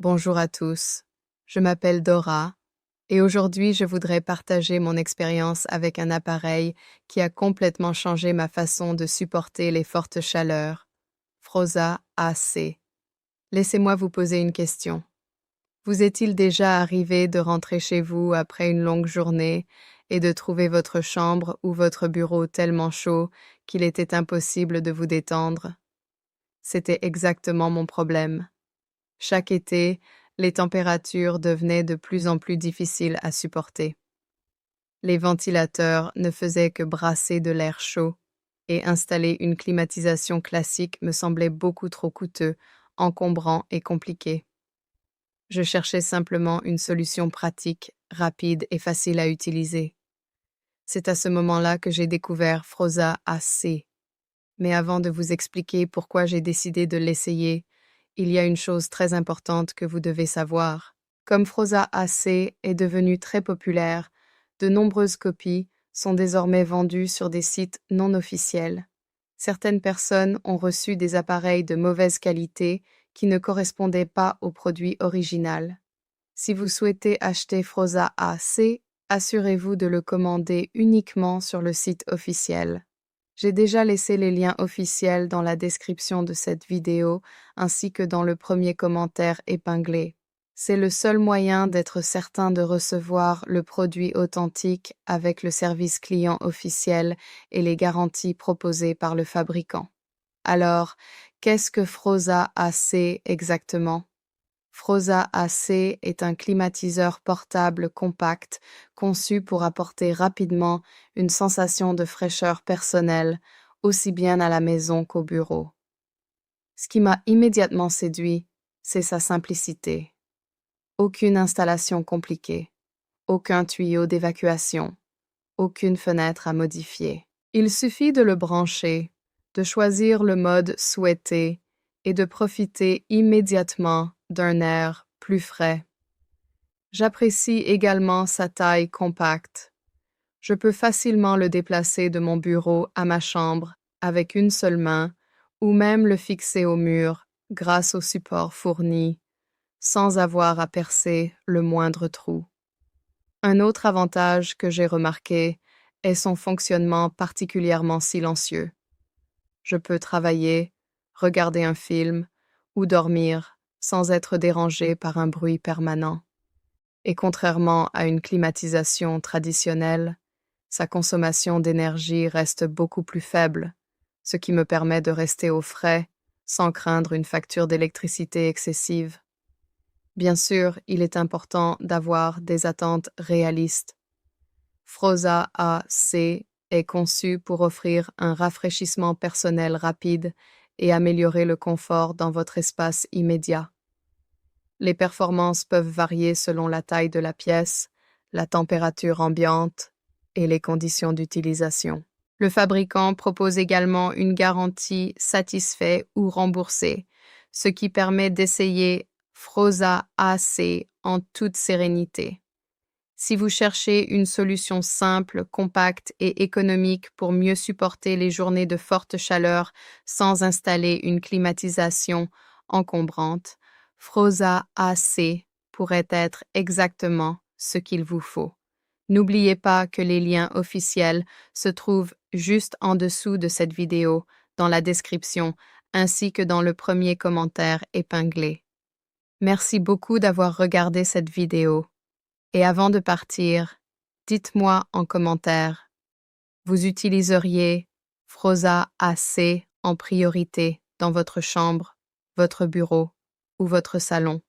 Bonjour à tous, je m'appelle Dora et aujourd'hui je voudrais partager mon expérience avec un appareil qui a complètement changé ma façon de supporter les fortes chaleurs, Froza AC. Laissez-moi vous poser une question. Vous est-il déjà arrivé de rentrer chez vous après une longue journée et de trouver votre chambre ou votre bureau tellement chaud qu'il était impossible de vous détendre? C'était exactement mon problème. Chaque été, les températures devenaient de plus en plus difficiles à supporter. Les ventilateurs ne faisaient que brasser de l'air chaud, et installer une climatisation classique me semblait beaucoup trop coûteux, encombrant et compliqué. Je cherchais simplement une solution pratique, rapide et facile à utiliser. C'est à ce moment-là que j'ai découvert Froza AC. Mais avant de vous expliquer pourquoi j'ai décidé de l'essayer, il y a une chose très importante que vous devez savoir. Comme Froza AC est devenu très populaire, de nombreuses copies sont désormais vendues sur des sites non officiels. Certaines personnes ont reçu des appareils de mauvaise qualité qui ne correspondaient pas au produit original. Si vous souhaitez acheter Froza AC, assurez-vous de le commander uniquement sur le site officiel. J'ai déjà laissé les liens officiels dans la description de cette vidéo ainsi que dans le premier commentaire épinglé. C'est le seul moyen d'être certain de recevoir le produit authentique avec le service client officiel et les garanties proposées par le fabricant. Alors, qu'est-ce que Froza AC exactement? Froza AC est un climatiseur portable compact conçu pour apporter rapidement une sensation de fraîcheur personnelle, aussi bien à la maison qu'au bureau. Ce qui m'a immédiatement séduit, c'est sa simplicité. Aucune installation compliquée, aucun tuyau d'évacuation, aucune fenêtre à modifier. Il suffit de le brancher, de choisir le mode souhaité et de profiter immédiatement d'un air plus frais. J'apprécie également sa taille compacte. Je peux facilement le déplacer de mon bureau à ma chambre avec une seule main ou même le fixer au mur grâce au support fourni, sans avoir à percer le moindre trou. Un autre avantage que j'ai remarqué est son fonctionnement particulièrement silencieux. Je peux travailler, regarder un film ou dormir sans être dérangé par un bruit permanent. Et contrairement à une climatisation traditionnelle, sa consommation d'énergie reste beaucoup plus faible, ce qui me permet de rester au frais sans craindre une facture d'électricité excessive. Bien sûr, il est important d'avoir des attentes réalistes. Froza AC est conçu pour offrir un rafraîchissement personnel rapide et améliorer le confort dans votre espace immédiat. Les performances peuvent varier selon la taille de la pièce, la température ambiante et les conditions d'utilisation. Le fabricant propose également une garantie satisfait ou remboursée, ce qui permet d'essayer Froza AC en toute sérénité. Si vous cherchez une solution simple, compacte et économique pour mieux supporter les journées de forte chaleur sans installer une climatisation encombrante, Froza AC pourrait être exactement ce qu'il vous faut. N'oubliez pas que les liens officiels se trouvent juste en dessous de cette vidéo, dans la description, ainsi que dans le premier commentaire épinglé. Merci beaucoup d'avoir regardé cette vidéo. Et avant de partir, dites-moi en commentaire, vous utiliseriez Froza AC en priorité dans votre chambre, votre bureau ou votre salon?